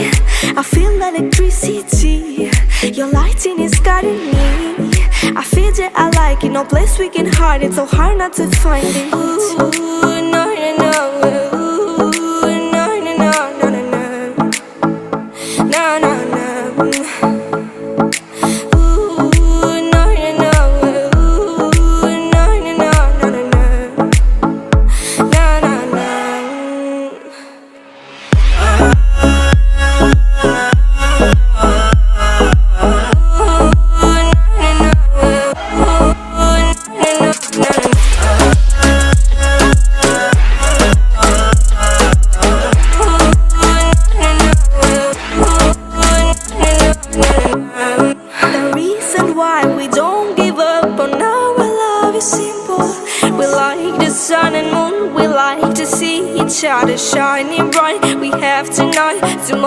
I feel electricity. Your lighting is guiding me. I feel that I like it. No place we can hide it. So hard not to find it. Ooh, no, no, no. Ooh, no, no, no, no, no, no. No, no, no. Sun and moon, we like to see each other shining bright. We have tonight, tomorrow.